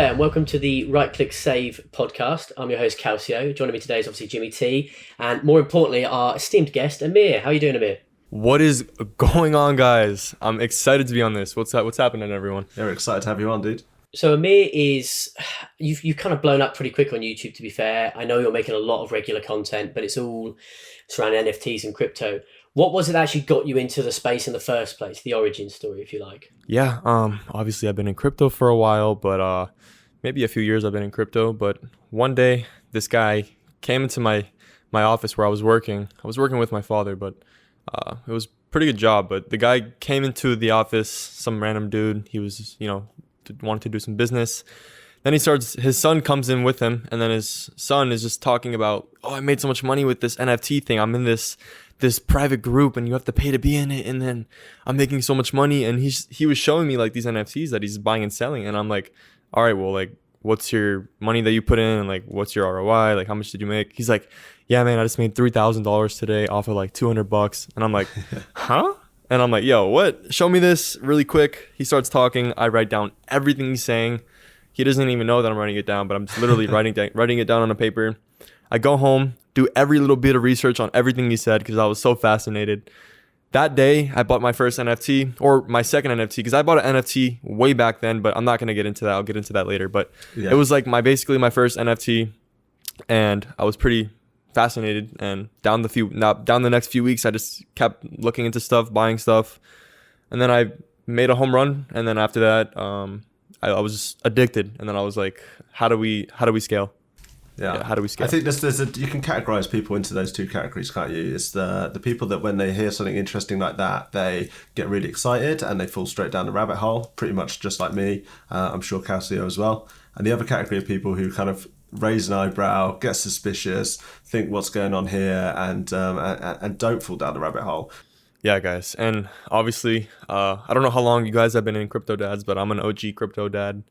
there, and welcome to the Right Click Save podcast. I'm your host, Calcio. Joining me today is obviously Jimmy T, and more importantly, our esteemed guest, Ameer. How are you doing, Ameer? What is going on, guys? I'm excited to be on this. What's happening, everyone? Yeah, we're excited to have you on, dude. So Ameer you've kind of blown up pretty quick on YouTube, to be fair. I know you're making a lot of regular content, but it's all surrounding NFTs and crypto. What was it that actually got you into the space in the first place? The origin story, if you like. Yeah, obviously I've been in crypto for a while, but maybe a few years I've been in crypto. But one day, this guy came into my office where I was working. I was working with my father, but it was a pretty good job. But the guy came into the office, some random dude. He was, wanted to do some business. Then his son comes in with him, and then his son is just talking about, oh, I made so much money with this NFT thing. I'm in this private group and you have to pay to be in it, and then I'm making so much money. And he was showing me like these NFTs that he's buying and selling, and I'm like, all right, well, like, what's your money that you put in, and like, what's your ROI, like, how much did you make? He's like, yeah, man, I just made $3,000 today off of like $200. And I'm like, huh? And I'm like, yo, what? Show me this really quick. He starts talking. I write down everything he's saying. He doesn't even know that I'm writing it down, but I'm just literally writing it down on a paper. I go home, do every little bit of research on everything he said because I was so fascinated. That day, I bought my first NFT, or my second NFT, because I bought an NFT way back then, but I'm not going to get into that. I'll get into that later. But It was like basically my first NFT, and I was pretty fascinated. And down the next few weeks, I just kept looking into stuff, buying stuff. And then I made a home run. And then after that, I was just addicted. And then I was like, how do we scale? Yeah. How do we scale? I think you can categorize people into those two categories, can't you? It's the people that when they hear something interesting like that, they get really excited and they fall straight down the rabbit hole, pretty much just like me. I'm sure Calcio as well. And the other category of people who kind of raise an eyebrow, get suspicious, think what's going on here, and don't fall down the rabbit hole. Yeah, guys. And obviously, I don't know how long you guys have been in CryptoDads, but I'm an OG CryptoDad.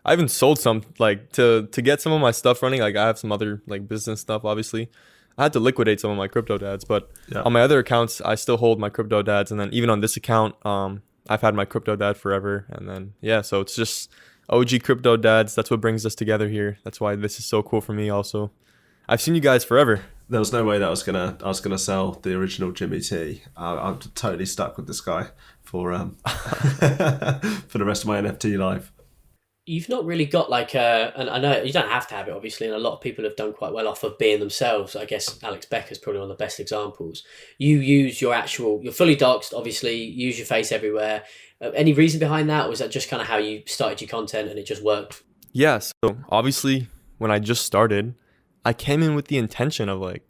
I even sold some, like, to get some of my stuff running. Like, I have some other like business stuff, obviously. I had to liquidate some of my CryptoDads, but on my other accounts, I still hold my CryptoDads. And then even on this account, I've had my CryptoDad forever. And then, yeah, so it's just OG CryptoDads. That's what brings us together here. That's why this is so cool for me also. I've seen you guys forever. There was no way that I was gonna sell the original Jimmy T. I'm totally stuck with this guy for for the rest of my NFT life. You've not really got like and I know you don't have to have it, obviously, and a lot of people have done quite well off of being themselves. I guess Alex Becker's probably one of the best examples. You use you're fully doxed, obviously, use your face everywhere. Any reason behind that, or was that just kind of how you started your content and it just worked? Yeah, so obviously when I just started, I came in with the intention of like,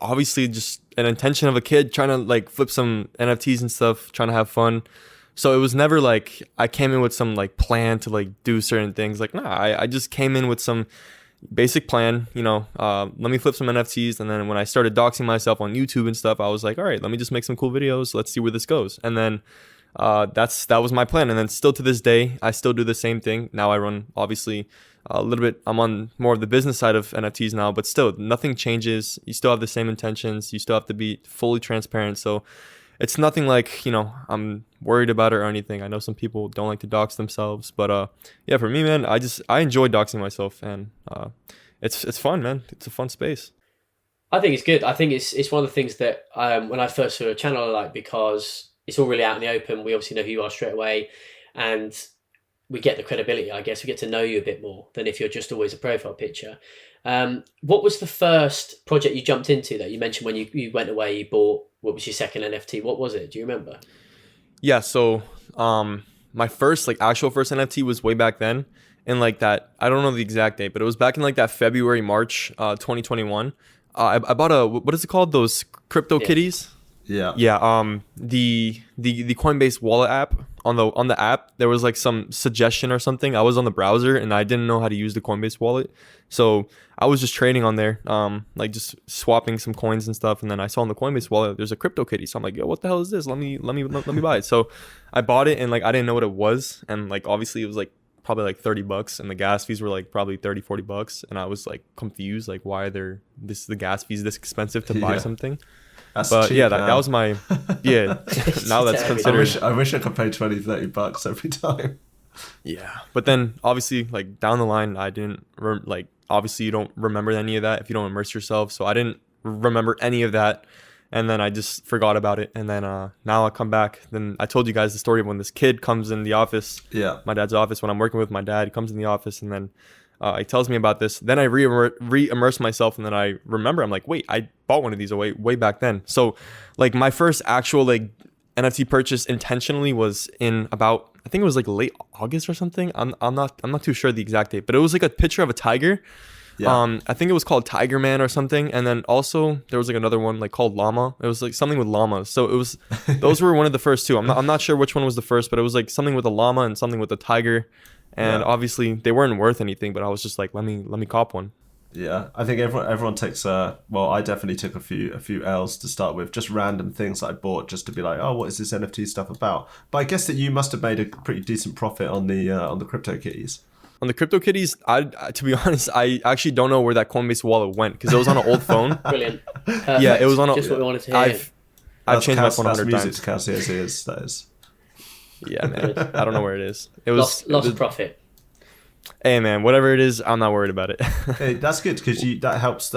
obviously just an intention of a kid trying to like flip some NFTs and stuff, trying to have fun. So it was never like I came in with some like plan to like do certain things. Like, nah, I just came in with some basic plan, let me flip some NFTs. And then when I started doxing myself on YouTube and stuff, I was like, all right, let me just make some cool videos. Let's see where this goes. And then that was my plan. And then still to this day, I still do the same thing. Now I run obviously a little bit, I'm on more of the business side of NFTs now, but still nothing changes. You still have the same intentions. You still have to be fully transparent. So it's nothing like, I'm worried about it or anything. I know some people don't like to dox themselves, but yeah, for me, man, I enjoy doxing myself, and it's fun, man. It's a fun space. I think it's good. I think it's one of the things that when I first saw a channel, I like, because it's all really out in the open. We obviously know who you are straight away, and we get the credibility, I guess. We get to know you a bit more than if you're just always a profile picture. What was the first project you jumped into that you mentioned when you went away, you bought, what was your second NFT? What was it? Do you remember? Yeah, so my first, like, actual first NFT was way back then. In like that, I don't know the exact date, but it was back in like that February, March 2021. I bought what is it called? Those crypto kitties? Yeah. Yeah. The Coinbase wallet app, on the app, there was like some suggestion or something. I was on the browser and I didn't know how to use the Coinbase wallet. So I was just trading on there, like just swapping some coins and stuff. And then I saw on the Coinbase wallet, there's a crypto kitty. So I'm like, yo, what the hell is this? Let me buy it. So I bought it, and like, I didn't know what it was. And like, obviously it was like probably like $30, and the gas fees were like probably $30-$40. And I was like confused, like, why are the gas fees this expensive to buy something? That's but cheap, yeah, that was my now that's considered. I wish I could pay $20-$30 every time. Yeah, but then obviously like down the line, I didn't obviously you don't remember any of that if you don't immerse yourself. So I didn't remember any of that, and then I just forgot about it. And then now I come back. Then I told you guys the story of when this kid comes in the office, my dad's office, when I'm working with my dad. He comes in the office, and then he tells me about this. Then I re-immerse myself, and then I remember I'm like, wait, I bought one of these way back then. So like my first actual like NFT purchase intentionally was in about, I think it was like late August or something. I'm not too sure the exact date, but it was like a picture of a tiger. Yeah. I think it was called Tiger Man or something, and then also there was like another one like called Llama. It was like something with llamas. So it was those were one of the first two. I'm not sure which one was the first, but it was like something with a llama and something with a tiger. And obviously they weren't worth anything, but I was just like, let me cop one. Yeah, I think everyone takes well, I definitely took a few L's to start with, just random things that I bought just to be like, oh, what is this NFT stuff about? But I guess that you must have made a pretty decent profit on the crypto kitties. On the crypto kitties, I to be honest, I actually don't know where that Coinbase wallet went because it was on an old phone. Brilliant. Perfect. Yeah, it was on just what we wanted to hear. I've changed my phone 100 times. Music to Calcius ears, that is. Yeah, man. I don't know where it is. It was lost profit. Hey man, whatever it is, I'm not worried about it. Hey, that's good because that helps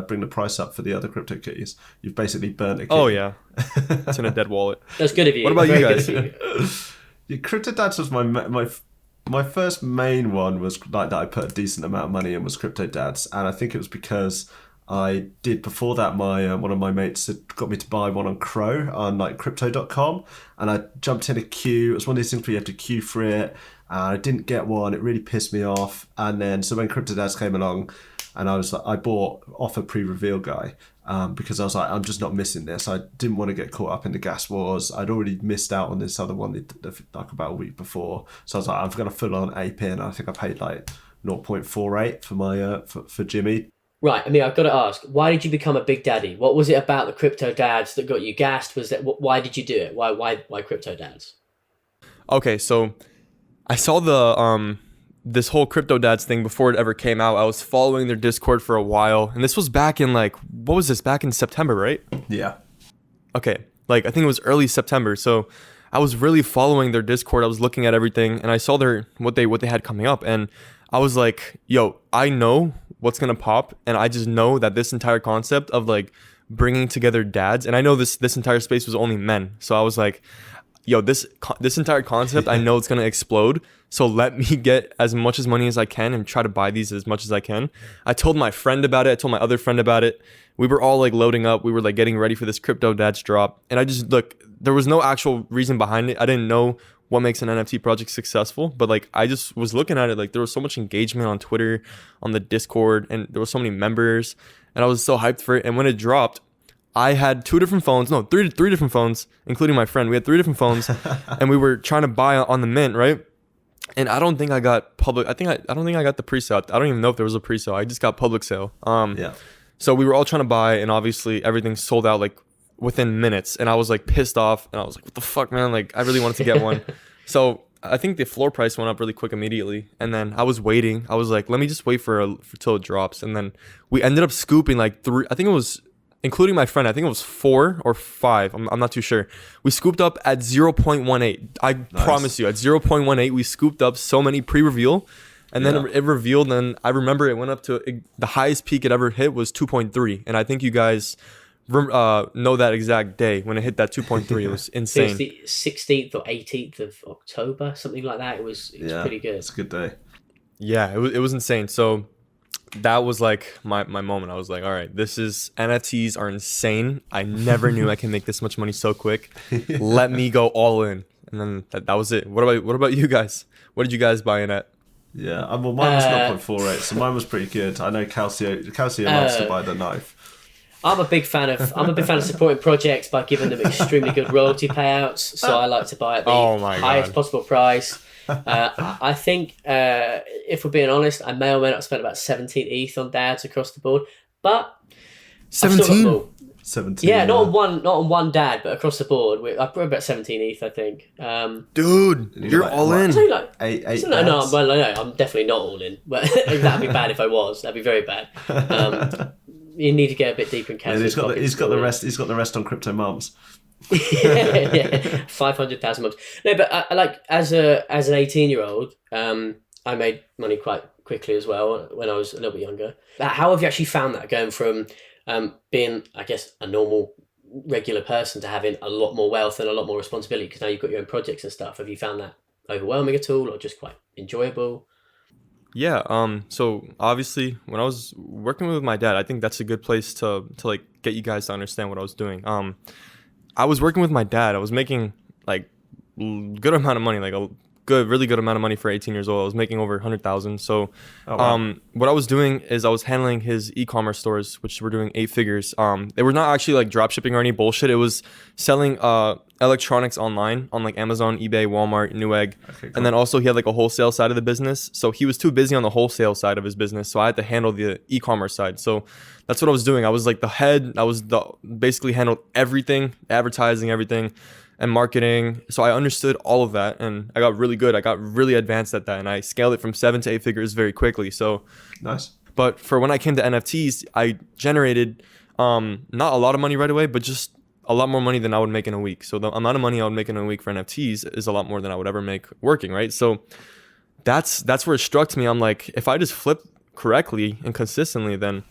bring the price up for the other crypto kitties. You've basically burnt a kitty. Oh yeah, it's in a dead wallet. That's good of you. What about you guys? Yeah, CryptoDad was my first main one was like that. I put a decent amount of money in was CryptoDads, and I think it was because I did before that. My one of my mates had got me to buy one on Crow on like crypto.com, and I jumped in a queue. It was one of these things where you have to queue for it. I didn't get one. It really pissed me off. And then so when CryptoDads came along, and I bought off a pre-reveal guy because I was like, I'm just not missing this. I didn't want to get caught up in the gas wars. I'd already missed out on this other one like about a week before. So I was like, I'm going to full on ape in. I think I paid like 0.48 for my for Jimmy. Right, I mean, I've got to ask, why did you become a big daddy? What was it about the CryptoDads that got you gassed? Was that why did you do it? Why CryptoDads? Okay, so I saw the this whole CryptoDads thing before it ever came out. I was following their Discord for a while, and this was back in like, what was this? Back in September, right? Yeah. Okay, like I think it was early September. So I was really following their Discord. I was looking at everything, and I saw what they had coming up, and I was like, yo, I know what's gonna pop, and I just know that this entire concept of like bringing together dads, and I know this entire space was only men, so I was like, yo, this entire concept, I know it's gonna explode. So let me get as much as money as I can and try to buy these as much as I can. I told my friend about it. I told my other friend about it. We were all like loading up. We were like getting ready for this CryptoDads drop. And I just there was no actual reason behind it. I didn't know what makes an NFT project successful, but like I just was looking at it. Like there was so much engagement on Twitter, on the Discord, and there were so many members, and I was so hyped for it. And when it dropped, I had three different phones, including my friend. We had 3 different phones, and we were trying to buy on the mint, right? And I don't think I got public. I don't think I got the pre-sale. I don't even know if there was a pre-sale. I just got public sale. Yeah. So we were all trying to buy, and obviously everything sold out like within minutes. And I was like pissed off, and I was like, "What the fuck, man!" Like I really wanted to get one. So I think the floor price went up really quick immediately, and then I was waiting. I was like, "Let me just wait for till it drops." And then we ended up scooping like 3. I think it was, including my friend, I think it was 4 or 5. I'm not too sure. We scooped up at 0.18. I promise you, at 0.18, we scooped up so many pre-reveal, and then it revealed. And I remember it went up to the highest peak it ever hit was 2.3. And I think you guys know that exact day when it hit that 2.3. It was insane. It was the 16th or 18th of October, something like that. It was pretty good. It's a good day. Yeah, it was insane. So that was like my moment. I was like, all right, NFTs are insane. I never knew I can make this much money so quick. Let me go all in. And then that was it. What about you guys? What did you guys buy in at? Yeah, well, mine was 0.48, so mine was pretty good. I know Calcio loves to buy the knife. I'm a big fan of supporting projects by giving them extremely good royalty payouts. So I like to buy at the highest possible price. I think, if we're being honest, I may or may not have spent about 17 ETH on dads across the board, but 17. 17. Yeah, not on one dad, but across the board. I put about 17 ETH, I think. Dude, you're all in. I'm definitely not all in. But that'd be bad if I was. That'd be very bad. You need to get a bit deeper in cash. Yeah, he's got the rest. He's got the rest on Crypto Mums. Yeah, 500,000 months. No, but I like as an 18-year-old, I made money quite quickly as well when I was a little bit younger. How have you actually found that going from being, I guess, a normal regular person to having a lot more wealth and a lot more responsibility because now you've got your own projects and stuff? Have you found that overwhelming at all, or just quite enjoyable? Yeah, so obviously when I was working with my dad, I think that's a good place to like get you guys to understand what I was doing. I was working with my dad. I was making like good amount of money, like a really good amount of money for 18 years old. I was making over 100,000. So, Oh wow. what I was doing is I was handling his e-commerce stores, which were doing 8 figures. They were not actually like drop shipping or any bullshit. It was selling electronics online on like Amazon, eBay, Walmart, Newegg. Okay, And then cool. also he had like a wholesale side of the business. So he was too busy on the wholesale side of his business. So I had to handle the e-commerce side. So that's what I was doing. I was like the head. I was the basically handled everything, advertising, everything, and marketing. So I understood all of that, and I got really good. I got really advanced at that, and I scaled it from 7 to 8 figures very quickly. So, Nice. but for when I came to NFTs, I generated not a lot of money right away, but just a lot more money than I would make in a week. So the amount of money I would make in a week for NFTs is a lot more than I would ever make working, right? So that's where it struck to me. I'm like, if I just flip correctly and consistently, then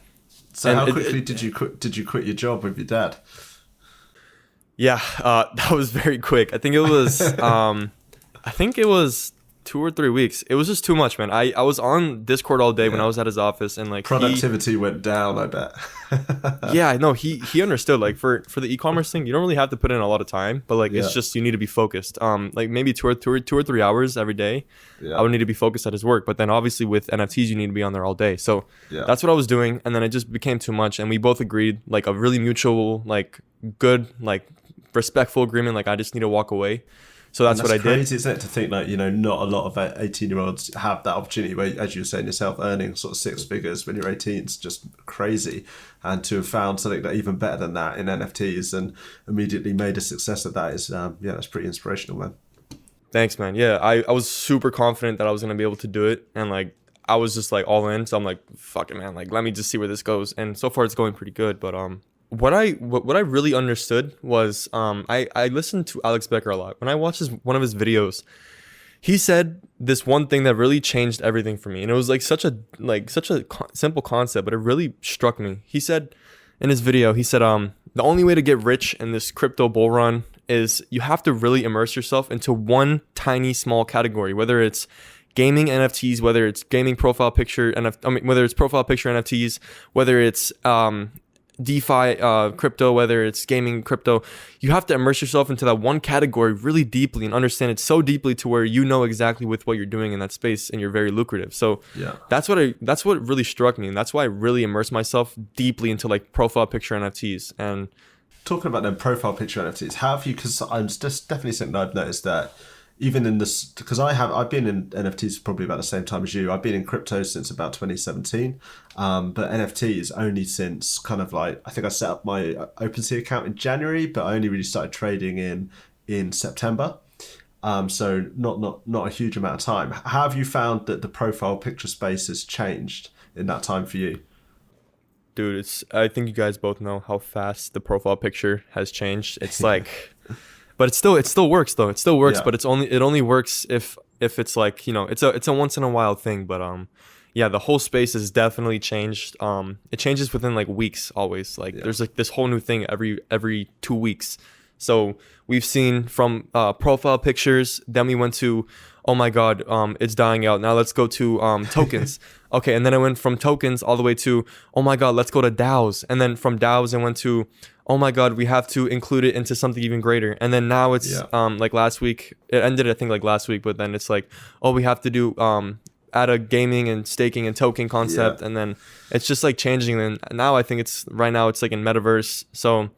So and how it, quickly it, did you quit your job with your dad? yeah, that was very quick. I think it was 2 or 3 weeks. It was just too much, man. I was on Discord all day when I Yeah. was at his office, and like Productivity went down, I bet. yeah, no, he understood. Like for the e-commerce thing, you don't really have to put in a lot of time, but like Yeah. it's just you need to be focused. Like maybe 2 or 3 hours every day, I Yeah. would need to be focused at his work. But then obviously with NFTs, you need to be on there all day. So Yeah. that's what I was doing, and then it just became too much, and we both agreed like a really mutual, like good, like respectful agreement. Like I just need to walk away. So And that's what that's I did. crazy, isn't it? To think like, not a lot of 18-year-olds have that opportunity where, as you were saying yourself, earning sort of six figures when you're 18 is just crazy. And to have found something that even better than that in NFTs and immediately made a success of that is, yeah, that's pretty inspirational, man. Thanks, man. Yeah, I was super confident that I was gonna be able to do it, and like I was just like all in. So I'm like, fuck it, man. Like let me just see where this goes. And so far it's going pretty good. But what I really understood was I listened to Alex Becker a lot. When I watched one of his videos, he said this one thing that really changed everything for me, and it was like such a simple concept, but it really struck me. He said in his video, he said the only way to get rich in this crypto bull run is you have to really immerse yourself into one tiny small category, whether it's gaming NFTs, whether it's gaming profile picture whether it's profile picture NFTs, whether it's DeFi crypto, whether it's gaming crypto. You have to immerse yourself into that one category really deeply and understand it so deeply to where you know exactly with what you're doing in that space and you're very lucrative. So Yeah. that's what really struck me, and that's why I really immersed myself deeply into like profile picture NFTs. And Talking about them profile picture NFTs, how have you, because I'm just definitely something I've noticed that even in this, because I've been in NFTs probably about the same time as you. I've been in crypto since about 2017, but NFTs only since kind of like, I think I set up my OpenSea account in January, but I only really started trading in September. So not a huge amount of time. How have you found that the profile picture space has changed in that time for you? dude, I think you guys both know how fast the profile picture has changed. It's like but it still works though. It still works, Yeah. but it only works if it's like, it's a once in a while thing, but yeah, the whole space has definitely changed. It changes within like weeks always. Like Yeah. there's like this whole new thing every 2 weeks. So we've seen from profile pictures, then we went to, oh my god, it's dying out. Now let's go to tokens. Okay, and then I went from tokens all the way to, oh my god, let's go to DAOs. And then from DAOs I went to, oh my god, we have to include it into something even greater. And then now it's Yeah. like last week, it ended I think like last week, but then it's like, oh, we have to do add a gaming and staking and token concept. Yeah. And then it's just like changing. And now I think right now it's like in metaverse. So it's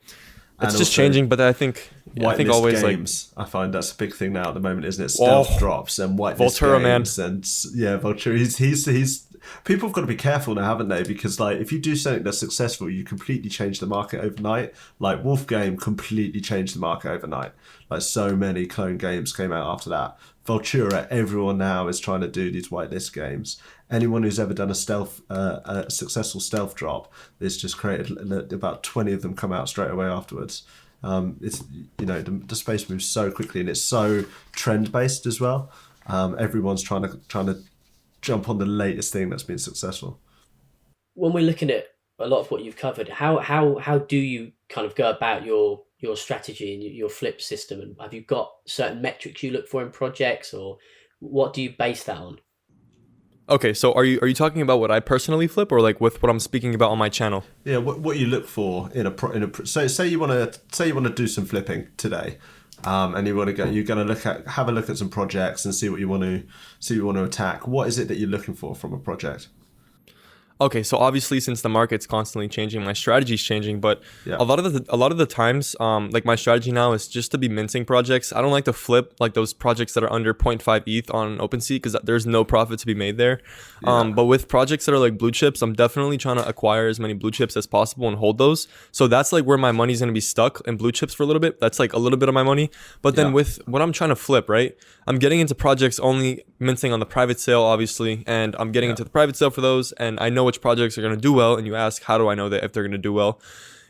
And just also changing, but I think whitelist always like games. I find that's a big thing now at the moment, isn't it? Stealth drops and whitelist Voltura, man. games, and yeah, Vulture. He's people have got to be careful now, haven't they? Because like if you do something that's successful, you completely change the market overnight. Like Wolf Game completely changed the market overnight. Like so many clone games came out after that. Vultura, everyone now is trying to do these whitelist games. Anyone who's ever done a successful stealth drop, it's just created about 20 of them come out straight away afterwards. It's, the space moves so quickly, and it's so trend based as well. Everyone's trying to jump on the latest thing that's been successful. When we're looking at a lot of what you've covered, how do you kind of go about your strategy and your flip system? And have you got certain metrics you look for in projects, or what do you base that on? Okay, so are you talking about what I personally flip, or like with what I'm speaking about on my channel? Yeah, what you look for so say you want to do some flipping today, and you're going to have a look at some projects and see what you want to attack. What is it that you're looking for from a project? Okay, so obviously since the market's constantly changing, my strategy's changing, but Yeah. a lot of the times, like my strategy now is just to be minting projects. I don't like to flip like those projects that are under 0.5 ETH on OpenSea because there's no profit to be made there. But with projects that are like blue chips, I'm definitely trying to acquire as many blue chips as possible and hold those. So that's like where my money's gonna be stuck in blue chips for a little bit. That's like a little bit of my money. But then with what I'm trying to flip, right? I'm getting into projects only minting on the private sale, obviously, and I'm getting into the private sale for those, and I know which projects are going to do well. And you ask, how do I know that if they're going to do well?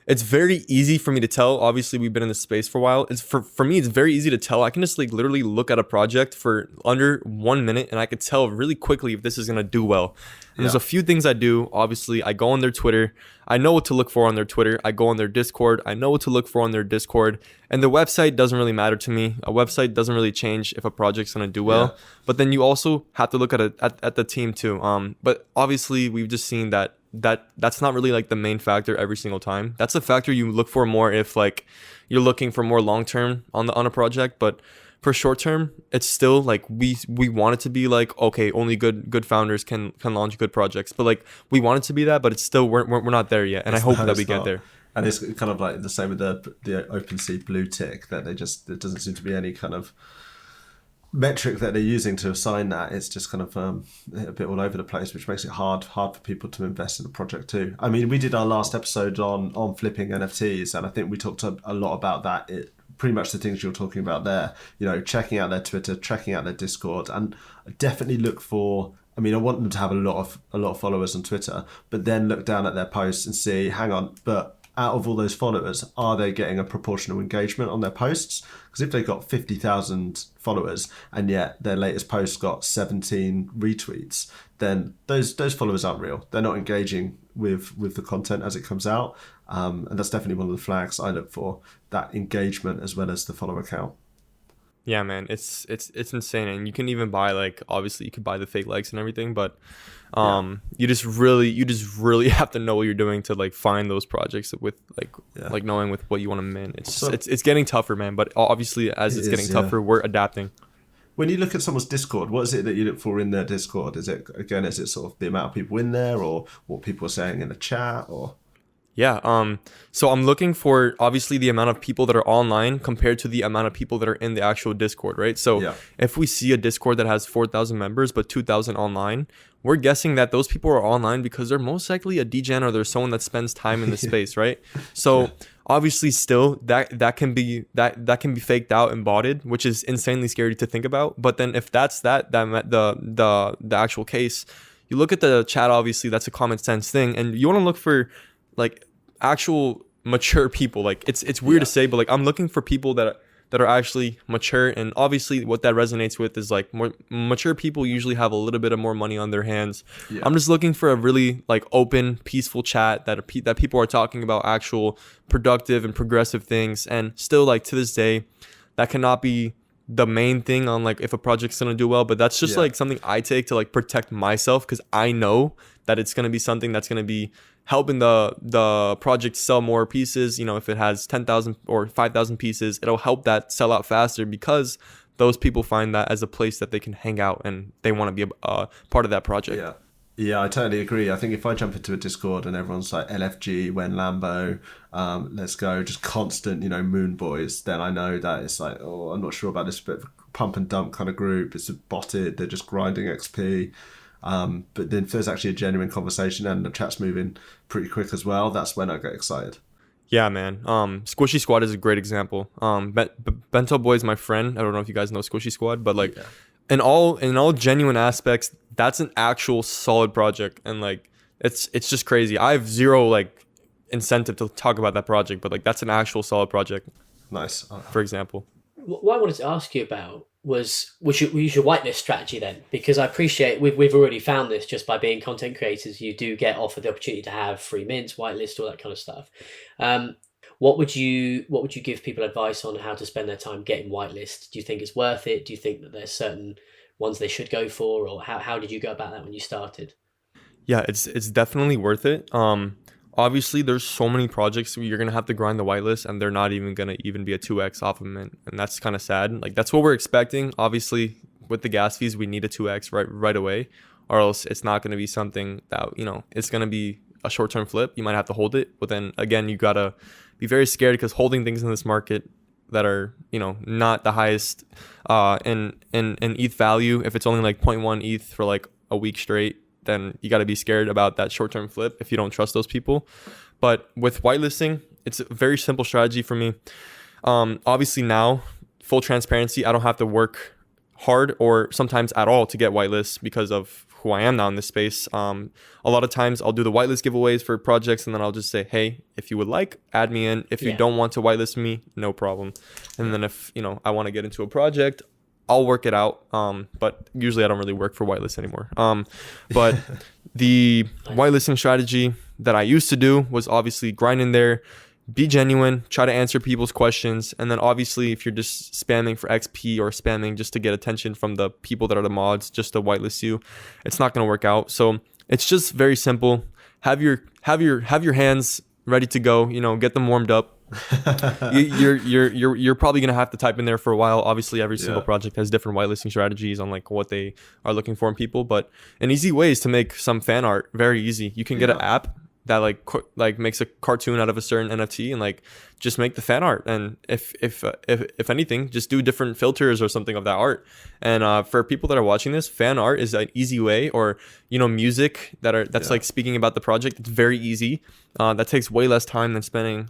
It's very easy for me to tell. Obviously, we've been in this space for a while. It's for me, it's very easy to tell. I can just like literally look at a project for under 1 minute, and I could tell really quickly if this is gonna do well. And there's a few things I do. Obviously, I go on their Twitter. I know what to look for on their Twitter. I go on their Discord. I know what to look for on their Discord. And the website doesn't really matter to me. A website doesn't really change if a project's gonna do well. But then you also have to look at the team too. But obviously, we've just seen that's not really like the main factor every single time. That's a factor you look for more if like you're looking for more long term on a project. But for short term, it's still like we want it to be like, okay, only good founders can launch good projects. But like we want it to be that, but it's still we're not there yet. And I hope that we get there. And it's kind of like the same with the OpenSea blue tick, that there doesn't seem to be any kind of metric that they're using to assign that. It's just kind of a bit all over the place, which makes it hard for people to invest in the project too. I mean, we did our last episode on flipping NFTs, and I think we talked a lot about that. Pretty much the things you're talking about there, checking out their Twitter, checking out their Discord, and definitely look for, I mean, I want them to have a lot of followers on Twitter, but then look down at their posts and see, hang on, but out of all those followers, are they getting a proportional engagement on their posts? Because if they've got 50,000 followers and yet their latest post got 17 retweets, then those followers aren't real. They're not engaging with the content as it comes out. And that's definitely one of the flags I look for, that engagement as well as the follower count. Yeah, man, it's insane. And you can even buy, like, obviously you could buy the fake likes and everything, but you just really have to know what you're doing to like find those projects with like knowing with what you want to mint. It's getting tougher, man, but obviously as it's getting tougher, we're adapting. When you look at someone's Discord, what is it that you look for in their Discord? Is it sort of the amount of people in there, or what people are saying in the chat, or? Yeah, so I'm looking for obviously the amount of people that are online compared to the amount of people that are in the actual Discord, right? So if we see a Discord that has 4,000 members but 2,000 online, we're guessing that those people are online because they're most likely a degen, or they're someone that spends time in the space, right? So obviously still that can be faked out and botted, which is insanely scary to think about. But then if that's the actual case, you look at the chat, obviously that's a common sense thing, and you want to look for like actual mature people. Like it's weird to say, but like I'm looking for people that are actually mature, and obviously what that resonates with is like more mature people usually have a little bit of more money on their hands. I'm just looking for a really like open, peaceful chat that people are talking about actual productive and progressive things. And still, like to this day, that cannot be the main thing on like if a project's gonna do well, but that's just like something I take to like protect myself, because I know that it's gonna be something that's gonna be helping the project sell more pieces. If it has 10,000 or 5,000 pieces, it'll help that sell out faster, because those people find that as a place that they can hang out and they want to be a part of that project. Yeah, I totally agree. I think if I jump into a Discord and everyone's like LFG, when Lambo, let's go, just constant, moon boys, then I know that it's like, oh, I'm not sure about this bit of pump and dump kind of group. It's botted. They're just grinding XP. But then if there's actually a genuine conversation and the chat's moving pretty quick as well, that's when I get excited. Yeah, man. Squishy Squad is a great example. Bento Boy is my friend. I don't know if you guys know Squishy Squad, but like in all genuine aspects, that's an actual solid project, and like it's just crazy. I have zero like incentive to talk about that project, but like that's an actual solid project, Nice. for example. What I wanted to ask you about was your whitelist strategy then? Because I appreciate we've already found this just by being content creators. You do get offered the opportunity to have free mints, whitelist, all that kind of stuff. What would you give people advice on how to spend their time getting whitelist? Do you think it's worth it? Do you think that there's certain ones they should go for, or how did you go about that when you started? Yeah, it's definitely worth it. Obviously there's so many projects where you're gonna have to grind the whitelist, and they're not even gonna even be a 2x off of mint, and that's kind of sad. Like that's what we're expecting. Obviously, with the gas fees, we need a 2x right away, or else it's not gonna be something that it's gonna be a short-term flip. You might have to hold it, but then again, you gotta be very scared because holding things in this market that are not the highest in ETH value, if it's only like 0.1 ETH for like a week straight, then you got to be scared about that short-term flip if you don't trust those people. But with whitelisting, it's a very simple strategy for me. Obviously now, full transparency, I don't have to work hard or sometimes at all to get whitelists because of who I am now in this space. A lot of times I'll do the whitelist giveaways for projects, and then I'll just say, hey, if you would like, add me in. If you don't want to whitelist me, no problem. And then if I want to get into a project, I'll work it out. But usually I don't really work for whitelist anymore. But the whitelisting strategy that I used to do was obviously grind in there, be genuine, try to answer people's questions. And then obviously if you're just spamming for XP or spamming just to get attention from the people that are the mods, just to whitelist you, it's not going to work out. So it's just very simple. Have your hands ready to go, get them warmed up. You're probably gonna have to type in there for a while. Obviously, every single project has different whitelisting strategies on like what they are looking for in people. But an easy way is to make some fan art. Very easy. You can get an app that like makes a cartoon out of a certain NFT and like just make the fan art. And if anything, just do different filters or something of that art. And for people that are watching this, fan art is an easy way, or music that's like speaking about the project. It's very easy. That takes way less time than spending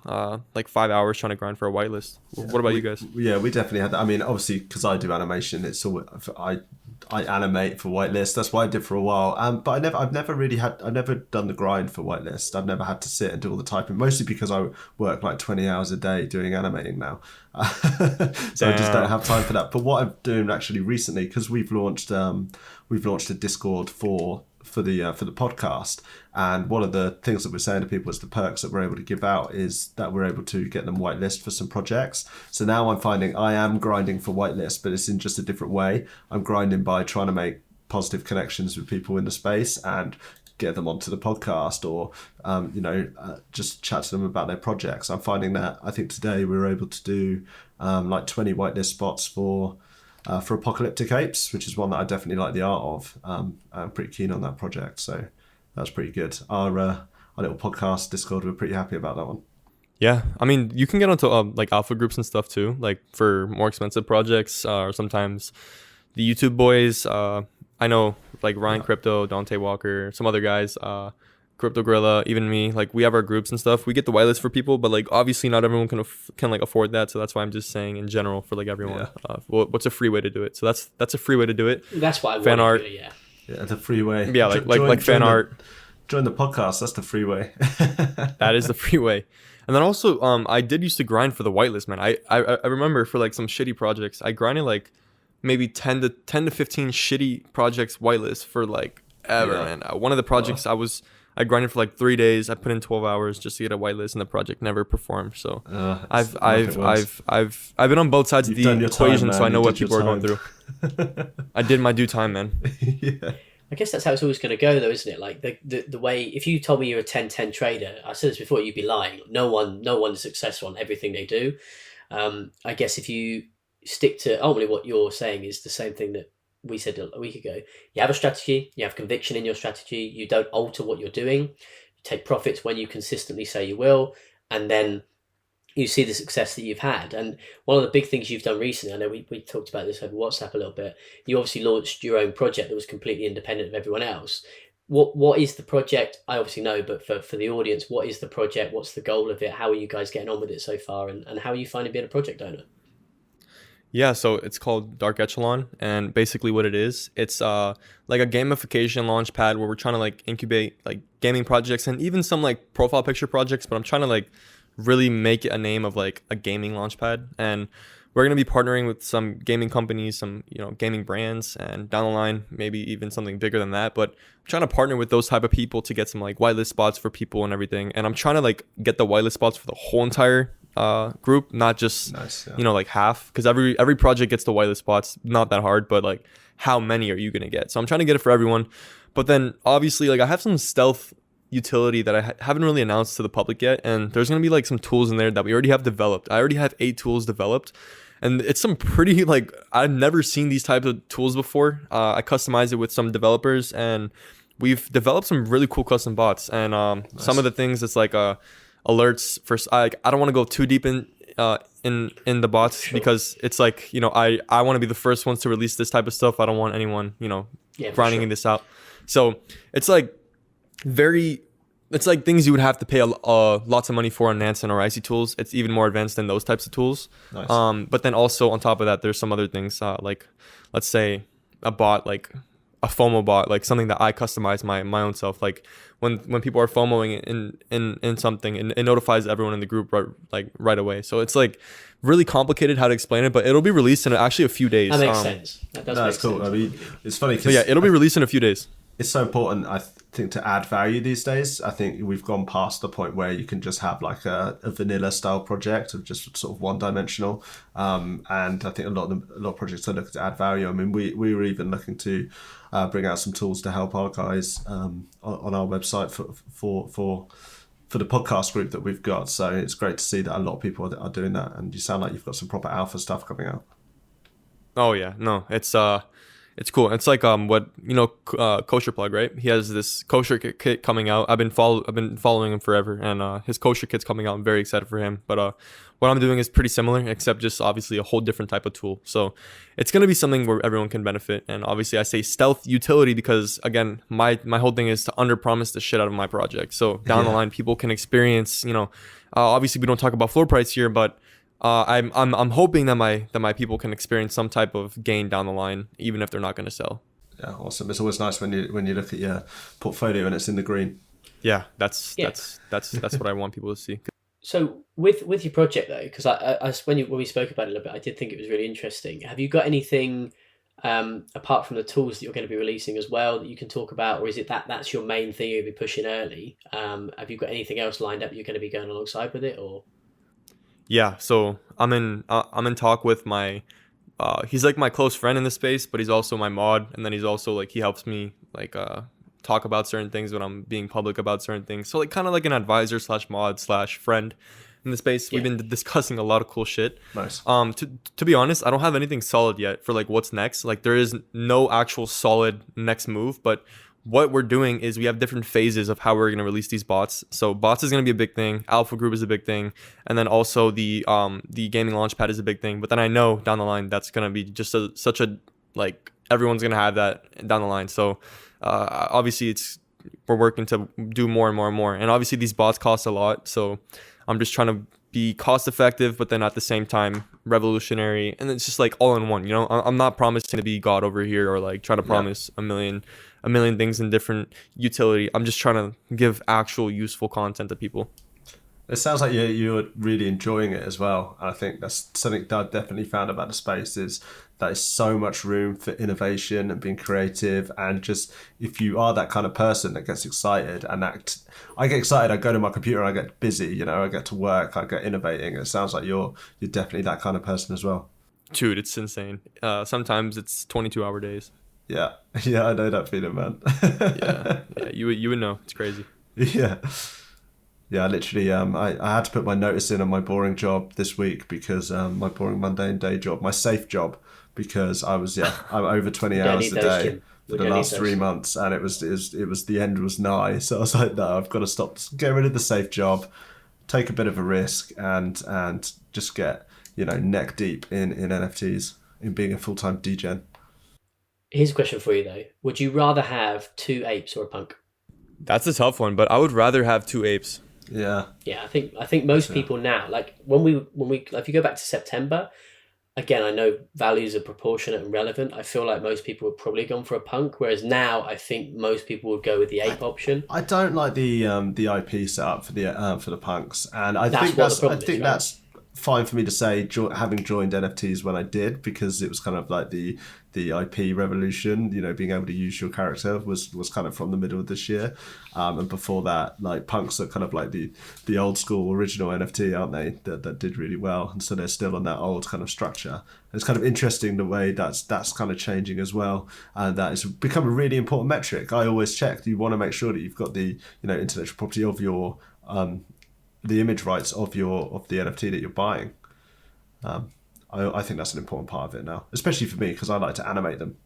like 5 hours trying to grind for a whitelist. What about you guys? Yeah, we definitely had that. I mean, obviously, because I do animation, it's all I animate for whitelist. That's what I did for a while. But I've never done the grind for whitelist. I've never had to sit and do all the typing, mostly because I work like 20 hours a day doing animating now. So I just don't have time for that. But what I'm doing actually recently, because we've launched a Discord for the podcast, and one of the things that we're saying to people is the perks that we're able to give out is that we're able to get them whitelist for some projects. So now I'm finding I am grinding for whitelist, but it's in just a different way. I'm grinding by trying to make positive connections with people in the space and get them onto the podcast, or just chat to them about their projects. I'm finding that I think today we were able to do like 20 whitelist spots for Apocalyptic Apes, which is one that I definitely like the art of. I'm pretty keen on that project, so that's pretty good. Our little podcast Discord, we're pretty happy about that one. Yeah, I mean, you can get onto like alpha groups and stuff too, like for more expensive projects, or sometimes the YouTube boys. I know like Ryan Crypto, Dante Walker, some other guys, Crypto Gorilla, even me. Like we have our groups and stuff. We get the whitelist for people, but like obviously not everyone can like afford that. So that's why I'm just saying in general for like everyone. What's a free way to do it? So that's a free way to do it. That's why I fan art. Yeah, the free way. Yeah, like fan art. Join the podcast. That's the free way. That is the free way. And then also, I did used to grind for the whitelist, man. I remember for like some shitty projects, I grinded like maybe 10 to 15 shitty projects whitelist for like ever, man. One of the projects I grinded for like 3 days. I put in 12 hours just to get a whitelist, and the project never performed. So I've been on both sides of the equation, time, so I know what people are going through. I did my due time, man. Yeah. I guess that's how it's always going to go, though, isn't it? Like the way, if you told me you're a 10-10 trader, I said this before, you'd be lying. No one's successful on everything they do. I guess if you stick to ultimately what you're saying is the same thing that we said a week ago. You have a strategy, you have conviction in your strategy, you don't alter what you're doing, you take profits when you consistently say you will, and then you see the success that you've had. And one of the big things you've done recently, I know we talked about this over WhatsApp a little bit, you obviously launched your own project that was completely independent of everyone else. What is the project? I obviously know, but for the audience, what is the project? What's the goal of it? How are you guys getting on with it so far? And how are you finding being a project owner? Yeah, so it's called Dark Echelon, and basically what it is, it's like a gamification launch pad where we're trying to like incubate like gaming projects and even some like profile picture projects, but I'm trying to like really make it a name of like a gaming launch pad. And we're gonna be partnering with some gaming companies, some gaming brands, and down the line maybe even something bigger than that. But I'm trying to partner with those type of people to get some like whitelist spots for people and everything. And I'm trying to like get the whitelist spots for the whole entire group, not just Nice, yeah. like half, because every project gets the whitelist spots. Not that hard, but like how many are you gonna get? So I'm trying to get it for everyone. But then obviously like I have some stealth utility that I haven't really announced to the public yet, and there's gonna be like some tools in there that we already have developed. I already have 8 tools developed, and it's some pretty like I've never seen these types of tools before. I customized it with some developers, and we've developed some really cool custom bots. And Nice. some of the things it's like alerts for I don't want to go too deep in the bots, Sure. because it's like I want to be the first ones to release this type of stuff. I don't want anyone Yeah, for grinding sure. this out. So it's like it's like things you would have to pay lots of money for on Nansen or Icy tools. It's even more advanced than those types of tools. Nice. But then also on top of that, there's some other things, like let's say a bot, like a FOMO bot, like something that I customize my own self. Like when people are FOMOing in something, it notifies everyone in the group right away. So it's like really complicated how to explain it, but it'll be released in actually a few days. That makes sense. That does No, make it's cool. sense. I mean, it's funny So because yeah, it'll be released in a few days. it's so important, I think, to add value these days. I think we've gone past the point where you can just have like a vanilla style project of just sort of one dimensional. And I think a lot of projects are looking to add value. I mean, we were even looking to bring out some tools to help our guys on our website for the podcast group that we've got. So it's great to see that a lot of people are doing that. And you sound like you've got some proper alpha stuff coming out. Oh yeah, no, it's cool. It's like what Kosher Plug, right? He has this kosher kit coming out. I've been following him forever, and his kosher kit's coming out. I'm very excited for him. But what I'm doing is pretty similar, except just obviously a whole different type of tool. So it's gonna be something where everyone can benefit. And obviously I say stealth utility because again, my whole thing is to under promise the shit out of my project. So down the line, people can experience. Obviously we don't talk about floor price here, but I'm hoping that my people can experience some type of gain down the line, even if they're not going to sell. Yeah, awesome. It's always nice when you look at your portfolio and it's in the green. Yeah, that's what I want people to see. So with your project though, because I when we spoke about it a little bit, I did think it was really interesting. Have you got anything apart from the tools that you're going to be releasing as well that you can talk about, or is it that's your main thing you'll be pushing early? Have you got anything else lined up you're going to be going alongside with it, or? Yeah, so I'm in talk with my he's like my close friend in the space, but he's also my mod, and then he's also like he helps me like talk about certain things when I'm being public about certain things. So like kind of like an advisor / mod / friend in the space. Yeah. We've been discussing a lot of cool shit. Nice. To be honest, I don't have anything solid yet for like what's next. Like there is no actual solid next move, but what we're doing is we have different phases of how we're going to release these bots. So bots is going to be a big thing. Alpha group is a big thing. And then also the gaming launchpad is a big thing. But then I know down the line, that's going to be just such a, like everyone's going to have that down the line. So obviously we're working to do more and more and more. And obviously these bots cost a lot. So I'm just trying to be cost effective, but then at the same time revolutionary. And it's just like all in one, I'm not promising to be God over here or like trying to promise a million things in different utility. I'm just trying to give actual useful content to people. It sounds like you're really enjoying it as well. I think that's something that I've definitely found about the space is there's so much room for innovation and being creative. And just if you are that kind of person that gets excited and I get excited, I go to my computer, I get busy, I get to work, I get innovating. It sounds like you're definitely that kind of person as well. Dude, it's insane. Sometimes it's 22-hour days. Yeah, I know that feeling, man. yeah, you would know. It's crazy. Yeah, literally, I had to put my notice in on my boring job this week because my boring mundane day job, my safe job, because I'm over 20 hours a day for the last 3 months, and it was the end was nigh. So I was like, no, I've got to stop, get rid of the safe job, take a bit of a risk, and just get neck deep in NFTs, in being a full-time degen. Here's a question for you though: would you rather have 2 apes or a punk? That's a tough one, but I would rather have 2 apes. Yeah. I think most people now, like when we if you go back to September, again, I know values are proportionate and relevant. I feel like most people would probably gone for a punk, whereas now I think most people would go with the ape option. I don't like the IP setup for the punks, and I That's think what the that's I problem is, think right? that's fine for me to say having joined NFTs when I did, because it was kind of like the IP revolution. You know, being able to use your character was kind of from the middle of this year, and before that, like punks are kind of like the old school original NFT, aren't they? That did really well, and so they're still on that old kind of structure. And it's kind of interesting the way that's kind of changing as well, and that has become a really important metric. I always check. You want to make sure that you've got the intellectual property of your the image rights of the NFT that you're buying. I think that's an important part of it now, especially for me because I like to animate them.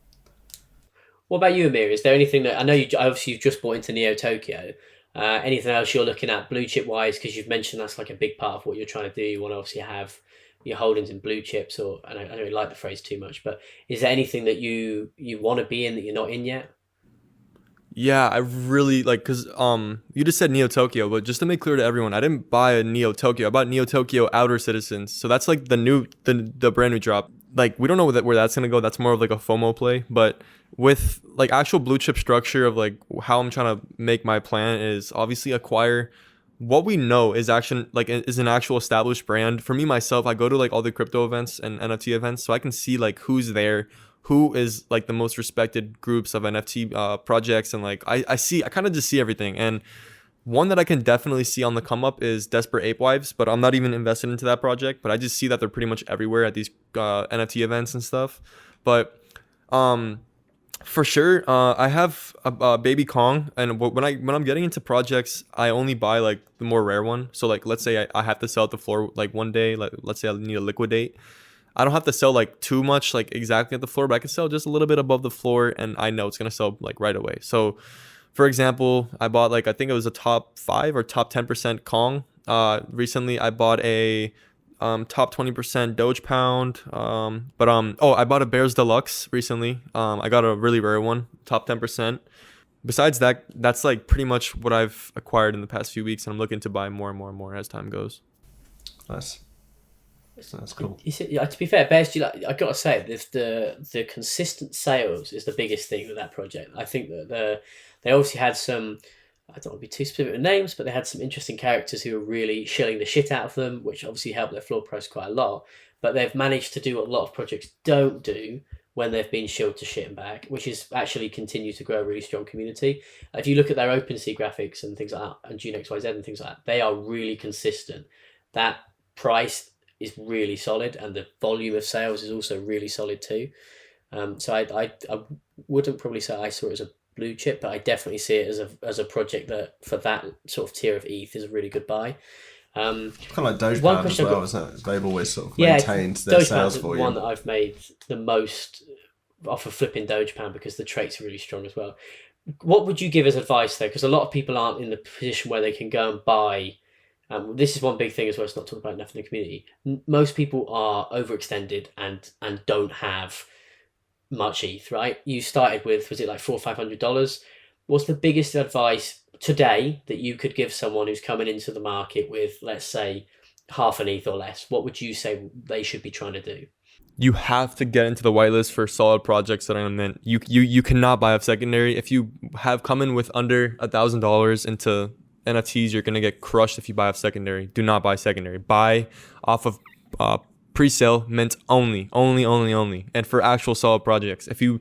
What about you, Amir? Is there anything that I know you obviously you've just bought into Neo Tokyo? Anything else you're looking at blue chip wise? Because you've mentioned that's like a big part of what you're trying to do. You want to obviously have your holdings in blue chips, or I don't really like the phrase too much, but is there anything that you want to be in that you're not in yet? Yeah, I really like because you just said Neo Tokyo, but just to make clear to everyone, I didn't buy a Neo Tokyo. I bought Neo Tokyo Outer Citizens, so that's like the brand new drop. Like we don't know where that's gonna go. That's more of like a FOMO play, but with like actual blue chip structure of like how I'm trying to make my plan is obviously acquire what we know is action like is an actual established brand. For me myself, I go to like all the crypto events and NFT events, so I can see like who's there, who is like the most respected groups of NFT projects, and like I kind of just see everything. And one that I can definitely see on the come up is Desperate Ape Wives, but I'm not even invested into that project. But I just see that they're pretty much everywhere at these NFT events and stuff. But um, for sure, I have a Baby Kong, and when I'm getting into projects, I only buy like the more rare one. So like let's say I have to sell at the floor like one day, like let's say I need to liquidate. I don't have to sell like too much like exactly at the floor, but I can sell just a little bit above the floor, and I know it's gonna sell like right away. So for example, I bought like I think it was a top 5 or top 10% Kong. Recently I bought a top 20% Doge Pound. Oh, I bought a Bears Deluxe recently. I got a really rare one, top 10%. Besides that, that's like pretty much what I've acquired in the past few weeks, and I'm looking to buy more and more and more as time goes. Nice. That's cool. Yeah, to be fair, Bears, I gotta say, the consistent sales is the biggest thing with that project. I think that they obviously had some. I don't want to be too specific with names, but they had some interesting characters who were really shilling the shit out of them, which obviously helped their floor price quite a lot. But they've managed to do what a lot of projects don't do when they've been shilled to shit and back, which is actually continue to grow a really strong community. If you look at their OpenSea graphics and things like that, and GeneXYZ and things like that, they are really consistent. That price is really solid, and the volume of sales is also really solid too. So I wouldn't probably say I saw it as a blue chip, but I definitely see it as a project that for that sort of tier of ETH is a really good buy. Kind of like Dogecoin One as question well, isn't it? They've always sort of Yeah, maintained their sales Dogepound's the volume. one that I've made the most off of flipping Dogepound because the traits are really strong as well. What would you give as advice though? Because a lot of people aren't in the position where they can go and buy. This is one big thing as well. It's not talked about enough in the community. Most people are overextended and don't have much ETH. Right? You started with, was it like $400-500? What's the biggest advice today that you could give someone who's coming into the market with, let's say, half an ETH or less? What would you say they should be trying to do? You have to get into the whitelist for solid projects that are meant. You cannot buy off secondary. If you have come in with under $1,000 into NFTs, you're gonna get crushed if you buy off secondary. Do not buy secondary. Buy off of pre-sale mint only. And for actual solid projects. If you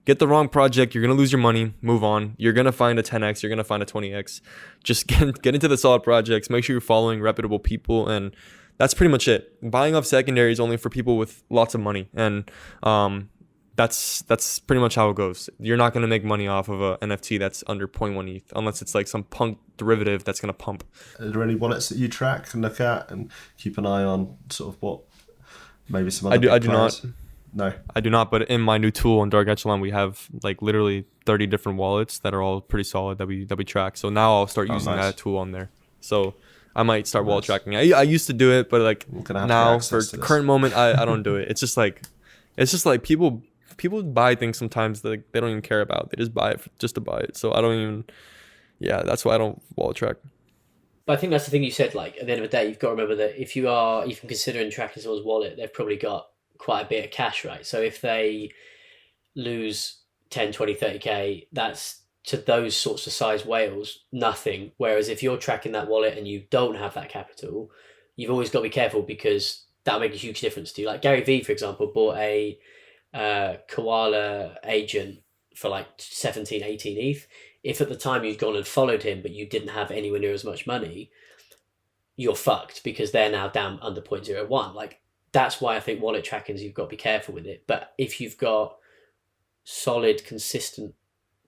get the wrong project, you're gonna lose your money. Move on. You're gonna find a 10x. You're gonna find a 20x. Just get into the solid projects. Make sure you're following reputable people, and that's pretty much it. Buying off secondary is only for people with lots of money, and that's pretty much how it goes. You're not gonna make money off of a NFT that's under 0.1 ETH unless it's like some punk derivative that's gonna pump. Are there any wallets that you track and look at and keep an eye on? Sort of what maybe some other. I do not. No, I do not. But in my new tool on Dark Echelon, we have like literally 30 different wallets that are all pretty solid that we track. So now I'll start using nice. that tool on there. So I might start wallet tracking. I used to do it, but like now for the current moment, I don't do it. It's just like people buy things sometimes that they don't even care about. They just buy it just to buy it. So I don't even. Yeah, that's why I don't wallet track. But I think that's the thing you said. Like at the end of the day, you've got to remember that if you are even considering tracking someone's wallet, they've probably got quite a bit of cash, right? So if they lose 10, 20, 30K, that's to those sorts of size whales, nothing. Whereas if you're tracking that wallet and you don't have that capital, you've always got to be careful because that'll make a huge difference to you. Like Gary Vee, for example, bought a koala agent for like 17, 18 ETH. If at the time you'd gone and followed him, but you didn't have anywhere near as much money, you're fucked because they're now down under 0.01. Like that's why I think wallet trackings, you've got to be careful with it. But if you've got solid, consistent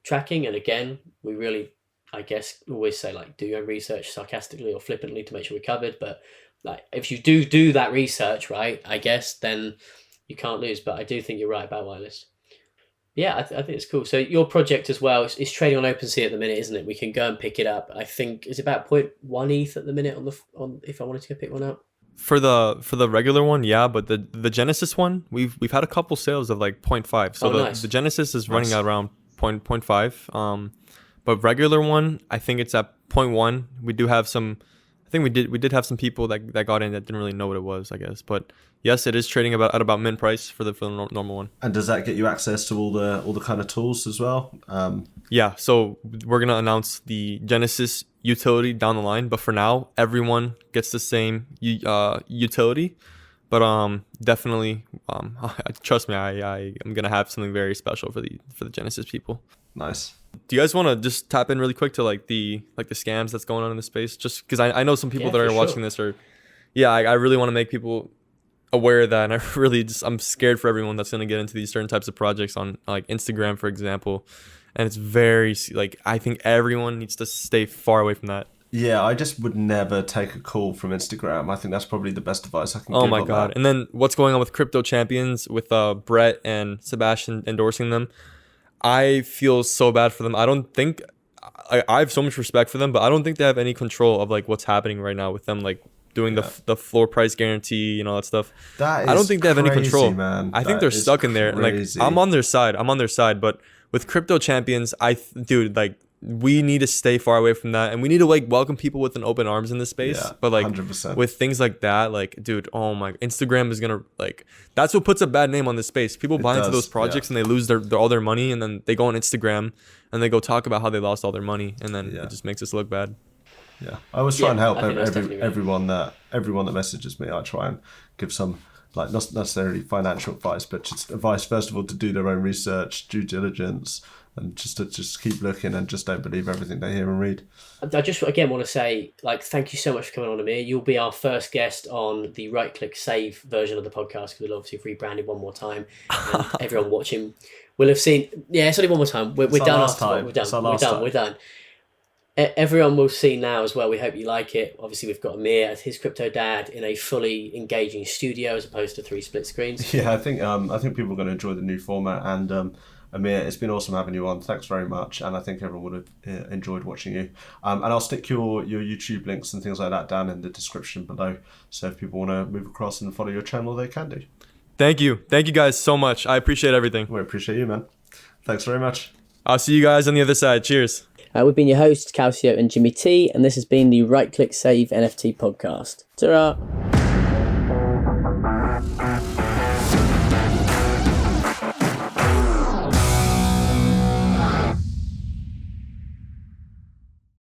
tracking, and again, we really, I guess, always say like do your own research sarcastically or flippantly to make sure we're covered. But like if you do that research, right, I guess then you can't lose. But I do think you're right about Whitelist. Yeah, I think it's cool. So your project as well is trading on OpenSea at the minute, isn't it? We can go and pick it up. I think it's about 0.1 ETH at the minute on if I wanted to go pick one up. For the regular one, yeah, but the Genesis one, we've had a couple sales of like 0.5. So nice. The Genesis is running at around 0.5. But regular one, I think it's at 0.1. We do have some. I think we did have some people that got in that didn't really know what it was, I guess. But yes, it is trading at about mint price for the normal one. And does that get you access to all the kind of tools as well? Yeah, so we're gonna announce the Genesis utility down the line, but for now, everyone gets the same utility. But definitely, trust me, I'm gonna have something very special for the Genesis people. Nice. Do you guys want to just tap in really quick to like the scams that's going on in the space? Just because I know some people that are watching this are, I really want to make people aware of that, and I'm scared for everyone that's going to get into these certain types of projects on like Instagram, for example, and it's very like I think everyone needs to stay far away from that. Yeah, I just would never take a call from Instagram. I think that's probably the best advice I can give. Oh my god! That. And then what's going on with Crypto Champions with Brett and Sebastian endorsing them? I feel so bad for them. I don't think I have so much respect for them, but I don't think they have any control of like what's happening right now with them, like doing the floor price guarantee and all that stuff. That is I don't think they have any control. Man. I think they're stuck in there. Like I'm on their side, but with Crypto Champions, dude, like we need to stay far away from that, and we need to like welcome people with an open arms in this space. Yeah, but like 100%. With things like that, like dude, oh my, Instagram is gonna like that's what puts a bad name on this space. People buy into those projects and they lose all their money, and then they go on Instagram and they go talk about how they lost all their money, and then it just makes us look bad. Yeah, I always try and help everyone that messages me. I try and give some, like, not necessarily financial advice, but just advice first of all to do their own research, due diligence, and just keep looking and just don't believe everything they hear and read. I just again want to say, like, thank you so much for coming on, Ameer. You'll be our first guest on the right-click save version of the podcast because we'll obviously have rebranded one more time, and everyone watching will have seen. Yeah, it's only one more time. We're done. We're done. Everyone will see now as well. We hope you like it. Obviously, we've got Ameer as his CryptoDad in a fully engaging studio as opposed to 3 split screens. Yeah, I think people are going to enjoy the new format. And Ameer, it's been awesome having you on. Thanks very much. And I think everyone would have enjoyed watching you. And I'll stick your YouTube links and things like that down in the description below. So if people want to move across and follow your channel, they can do. Thank you guys so much. I appreciate everything. We appreciate you, man. Thanks very much. I'll see you guys on the other side. Cheers. We've been your hosts, Calcio and Jimmy T, and this has been the Right Click Save NFT podcast. Ta-ra!